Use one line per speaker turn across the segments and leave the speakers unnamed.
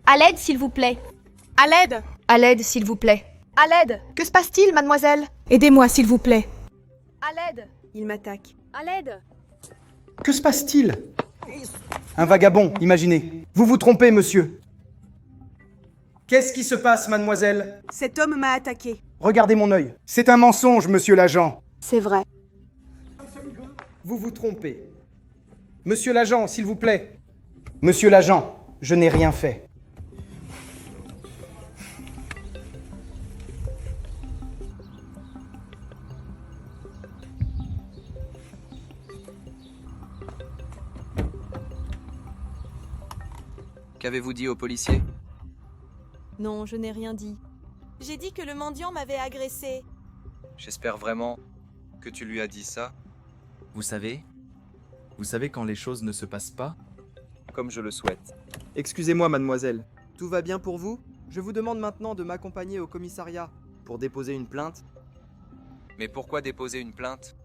À l'aide, s'il vous plaît.
À l'aide!
À l'aide, s'il vous plaît.
À l'aide!
Que se passe-t-il, mademoiselle?
Aidez-moi, s'il vous plaît.
À l'aide.
Il m'attaque.
À l'aide.
Que se passe-t-il? Un vagabond, imaginez. Vous vous trompez, monsieur. Qu'est-ce qui se passe, mademoiselle?
Cet homme m'a attaqué.
Regardez mon œil. C'est un mensonge, monsieur l'agent.
C'est vrai.
Vous vous trompez. Monsieur l'agent, s'il vous plaît. Monsieur l'agent, je n'ai rien fait.
Qu'avez-vous dit au policier?
Non, je n'ai rien dit. J'ai dit que le mendiant m'avait agressé.
J'espère vraiment que tu lui as dit ça,
Vous savez quand les choses ne se passent pas?
comme je le souhaite.
Excusez-moi, mademoiselle. Tout va bien pour vous? Je vous demande maintenant de m'accompagner au commissariat pour déposer une plainte.
Mais pourquoi déposer une plainte?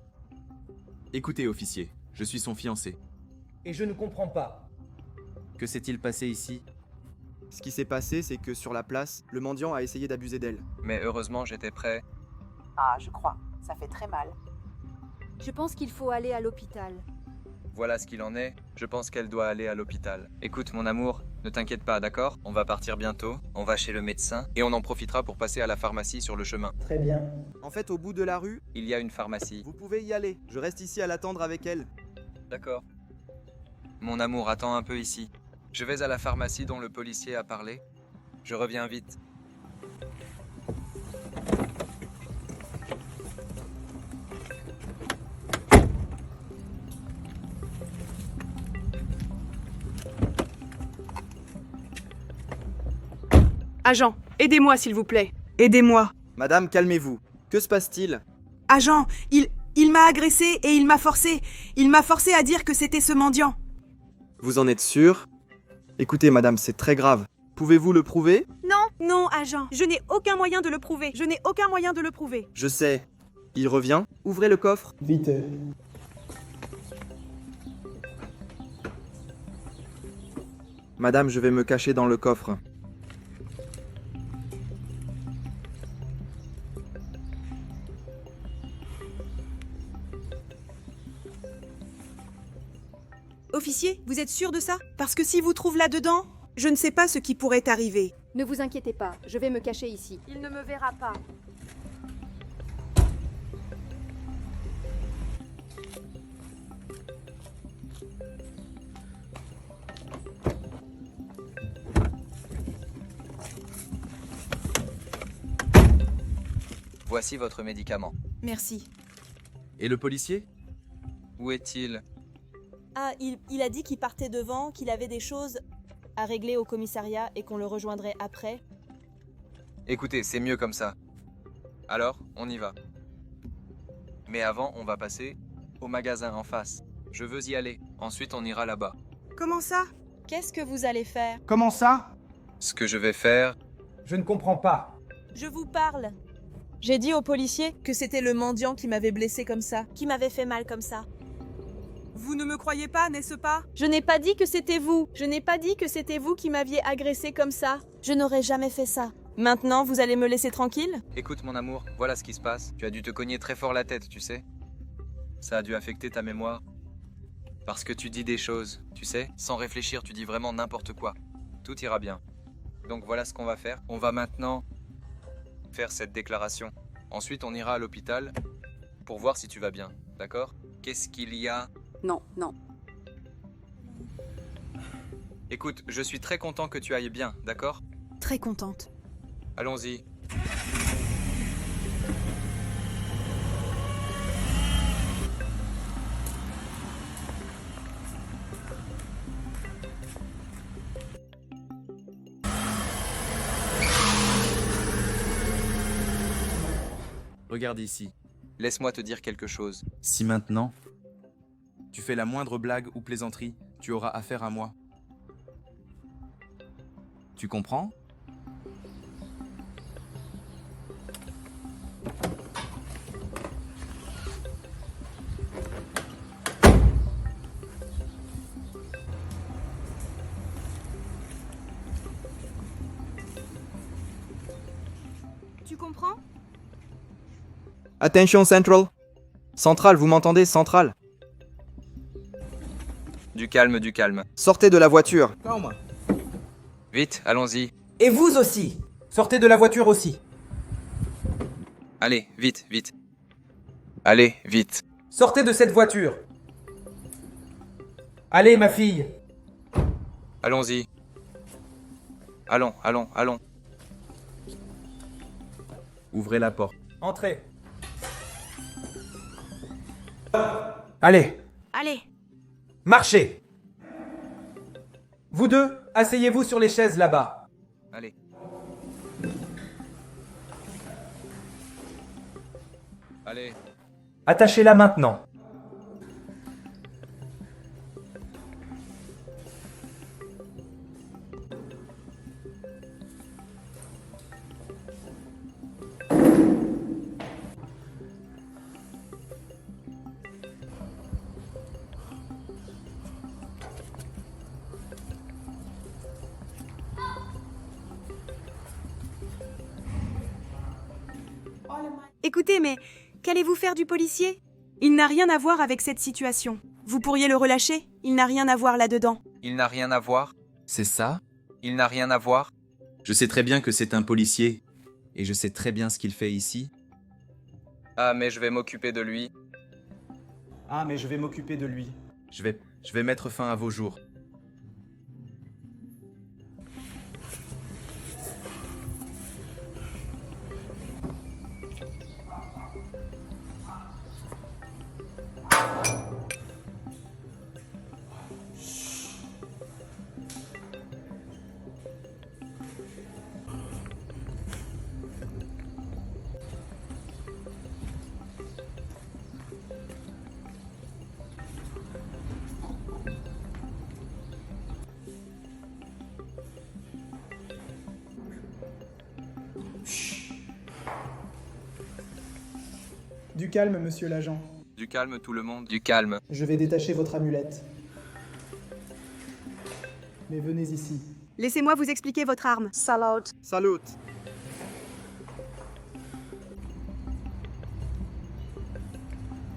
Écoutez, officier, je suis son fiancé.
Et je ne comprends pas.
Que s'est-il passé ici?
Ce qui s'est passé, c'est que sur la place, le mendiant a essayé d'abuser d'elle.
Mais heureusement, j'étais prêt.
Ah, je crois. Ça fait très mal.
Je pense qu'il faut aller à l'hôpital.
Voilà ce qu'il en est. Je pense qu'elle doit aller à l'hôpital. Écoute, mon amour, ne t'inquiète pas, d'accord? On va partir bientôt. On va chez le médecin et on en profitera pour passer à la pharmacie sur le chemin.
Très bien.
En fait, au bout de la rue,
Il y a une pharmacie.
vous pouvez y aller. Je reste ici à l'attendre avec elle.
D'accord. Mon amour, attends un peu ici. Je vais à la pharmacie dont le policier a parlé. Je reviens vite.
Agent, aidez-moi, s'il vous plaît. Aidez-moi.
Madame, calmez-vous. Que se passe-t-il?
Agent, il m'a agressé et il m'a forcé. Il m'a forcé à dire que c'était ce mendiant.
Vous en êtes sûr? Écoutez, madame, c'est très grave. Pouvez-vous le prouver?
Non, agent. Je n'ai aucun moyen de le prouver. Je n'ai aucun moyen de le prouver.
Je sais. Il revient? Ouvrez le coffre.
Vite.
Madame, je vais me cacher dans le coffre.
Officier, vous êtes sûr de ça? Parce que si vous trouvez là-dedans, je ne sais pas ce qui pourrait arriver.
Ne vous inquiétez pas, je vais me cacher ici.
Il ne me verra pas.
Voici votre médicament.
Merci.
Et le policier?
Où est-il?
Ah, il a dit qu'il partait devant, qu'il avait des choses à régler au commissariat et qu'on le rejoindrait après.
Écoutez, c'est mieux comme ça. Alors, on y va. Mais avant, on va passer au magasin en face. Je veux y aller. Ensuite, on ira là-bas.
Comment ça?
Qu'est-ce que vous allez faire?
Comment ça?
Ce que je vais faire...
Je ne comprends pas.
Je vous parle. J'ai dit au policier que c'était le mendiant qui m'avait blessé comme ça, qui m'avait fait mal comme ça.
Vous ne me croyez pas, n'est-ce pas?
Je n'ai pas dit que c'était vous. Je n'ai pas dit que c'était vous qui m'aviez agressé comme ça. Je n'aurais jamais fait ça. Maintenant, vous allez me laisser tranquille?
Écoute, mon amour, voilà ce qui se passe. Tu as dû te cogner très fort la tête, tu sais. Ça a dû affecter ta mémoire. Parce que tu dis des choses, tu sais, sans réfléchir, tu dis vraiment n'importe quoi. Tout ira bien. Donc voilà ce qu'on va faire. On va maintenant faire cette déclaration. Ensuite, on ira à l'hôpital pour voir si tu vas bien, d'accord? Qu'est-ce qu'il y a?
Non, non.
Écoute, je suis très content que tu ailles bien, d'accord?
Très contente.
Allons-y.
Regarde ici.
Laisse-moi te dire quelque chose.
Si maintenant, tu fais la moindre blague ou plaisanterie, tu auras affaire à moi. Tu comprends?
comprends?
Attention Central. Central, vous m'entendez? Central.
Du calme, du calme.
Sortez de la voiture.
Vite, allons-y.
Et vous aussi. Sortez de la voiture aussi.
Allez, vite, vite. Allez, vite.
Sortez de cette voiture. Allez, ma fille.
Allons-y. Allons, allons, allons.
Ouvrez la porte.
Entrez. Allez,
Allez.
marchez. Vous deux, asseyez-vous sur les chaises là-bas.
Allez. Allez.
Attachez-la maintenant.
Écoutez, mais qu'allez-vous faire du policier? Il n'a rien à voir avec cette situation. Vous pourriez le relâcher? Il n'a rien à voir là-dedans.
Il n'a rien à voir.
C'est ça?
Il n'a rien à voir.
Je sais très bien que c'est un policier. Et je sais très bien ce qu'il fait ici.
Ah, mais je vais m'occuper de lui.
Ah, mais je vais m'occuper de lui.
Je vais mettre fin à vos jours.
Du calme, monsieur l'agent.
Du calme, tout le monde. Du calme.
Je vais détacher votre amulette. Mais venez ici.
Laissez-moi vous expliquer votre arme.
Salut.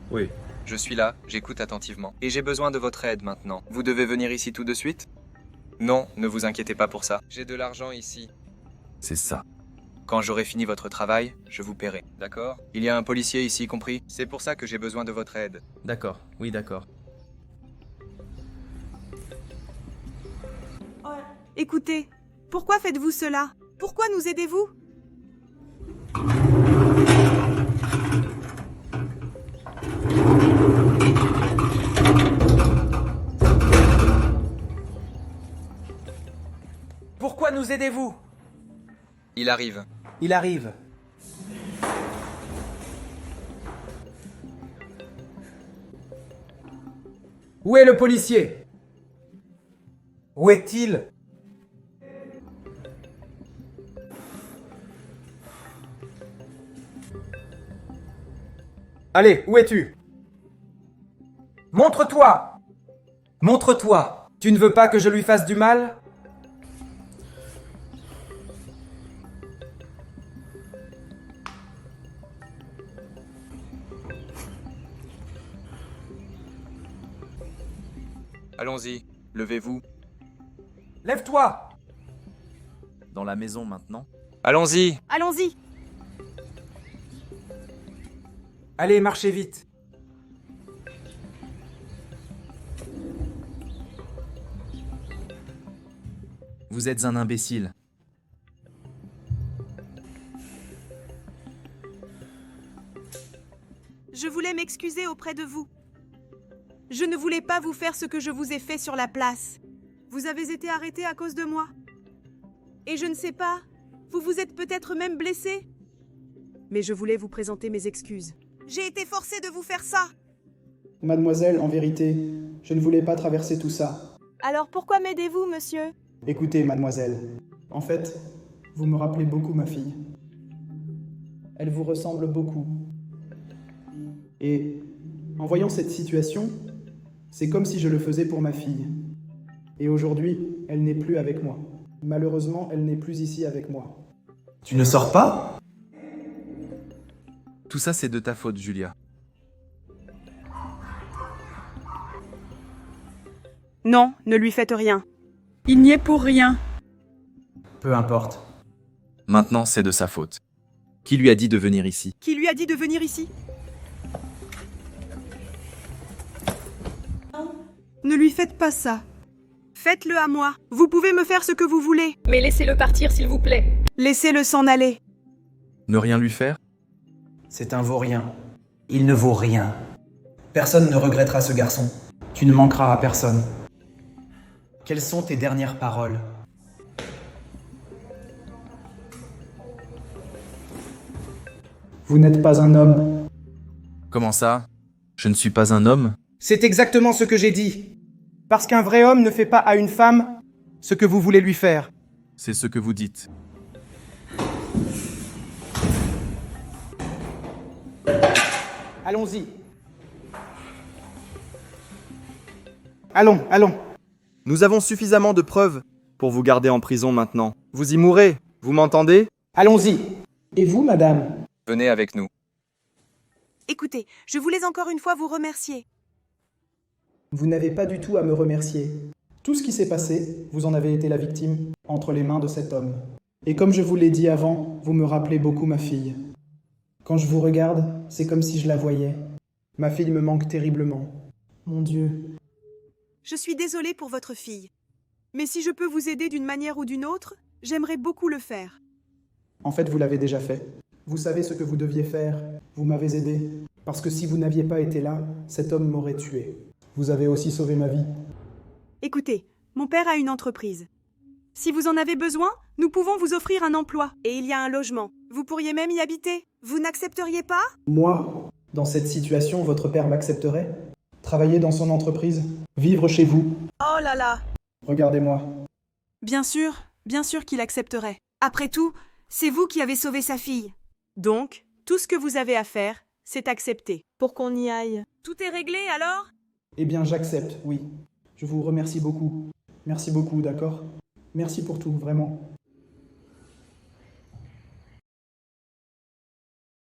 Oui.
Je suis là, j'écoute attentivement. Et j'ai besoin de votre aide maintenant. Vous devez venir ici tout de suite? Non, ne vous inquiétez pas pour ça. J'ai de l'argent ici.
C'est ça.
Quand j'aurai fini votre travail, je vous paierai. D'accord? Il y a un policier ici, compris? C'est pour ça que j'ai besoin de votre aide.
D'accord. Oui, d'accord.
Écoutez, pourquoi faites-vous cela? Pourquoi nous aidez-vous?
Pourquoi nous aidez-vous?
Il arrive.
Il arrive. Où est le policier? Où est-il? Allez, où es-tu? Montre-toi! Montre-toi! Tu ne veux pas que je lui fasse du mal?
Allons-y, levez-vous.
Lève-toi!
Dans la maison maintenant.
Allons-y!
Allons-y.
Allez, marchez vite.
Vous êtes un imbécile.
Je voulais m'excuser auprès de vous. Je ne voulais pas vous faire ce que je vous ai fait sur la place. Vous avez été arrêté à cause de moi. Et je ne sais pas, vous vous êtes peut-être même blessé. Mais je voulais vous présenter mes excuses. J'ai été forcée de vous faire ça.
Mademoiselle, en vérité, je ne voulais pas traverser tout ça.
Alors pourquoi m'aidez-vous, monsieur?
Écoutez, mademoiselle. En fait, vous me rappelez beaucoup ma fille. Elle vous ressemble beaucoup. Et en voyant cette situation, c'est comme si je le faisais pour ma fille. Et aujourd'hui, elle n'est plus avec moi. Malheureusement, elle n'est plus ici avec moi.
Tu ne sors pas?
Tout ça, c'est de ta faute, Julia.
Non, ne lui faites rien.
Il n'y est pour rien.
Peu importe.
Maintenant, c'est de sa faute. Qui lui a dit de venir ici?
Qui lui a dit de venir ici? Ne lui faites pas ça. Faites-le à moi. Vous pouvez me faire ce que vous voulez.
Mais laissez-le partir, s'il vous plaît.
Laissez-le s'en aller.
Ne rien lui faire?
C'est un vaurien. Il ne vaut rien. Personne ne regrettera ce garçon. Tu ne manqueras à personne. Quelles sont tes dernières paroles?
Vous n'êtes pas un homme.
Comment ça? Je ne suis pas un homme?
C'est exactement ce que j'ai dit. Parce qu'un vrai homme ne fait pas à une femme ce que vous voulez lui faire.
C'est ce que vous dites.
Allons-y. Allons, allons.
Nous avons suffisamment de preuves pour vous garder en prison maintenant. Vous y mourrez, vous m'entendez?
Allons-y.
Et vous, madame?
Venez avec nous.
Écoutez, je voulais encore une fois vous remercier.
Vous n'avez pas du tout à me remercier. Tout ce qui s'est passé, vous en avez été la victime, entre les mains de cet homme. Et comme je vous l'ai dit avant, vous me rappelez beaucoup ma fille. Quand je vous regarde, c'est comme si je la voyais. Ma fille me manque terriblement. Mon Dieu.
Je suis désolée pour votre fille. Mais si je peux vous aider d'une manière ou d'une autre, j'aimerais beaucoup le faire.
En fait, vous l'avez déjà fait. Vous savez ce que vous deviez faire. Vous m'avez aidé. Parce que si vous n'aviez pas été là, cet homme m'aurait tué. Vous avez aussi sauvé ma vie.
Écoutez, mon père a une entreprise. Si vous en avez besoin, nous pouvons vous offrir un emploi. Et il y a un logement. Vous pourriez même y habiter. Vous n'accepteriez pas?
Moi, dans cette situation, votre père m'accepterait? Travailler dans son entreprise? Vivre chez vous?
Oh là là!
Regardez-moi.
Bien sûr qu'il accepterait. Après tout, c'est vous qui avez sauvé sa fille. Donc, tout ce que vous avez à faire, c'est accepter.
Pour qu'on y aille.
Tout est réglé alors?
Eh bien, j'accepte, oui. Je vous remercie beaucoup. Merci beaucoup, d'accord? Merci pour tout, vraiment.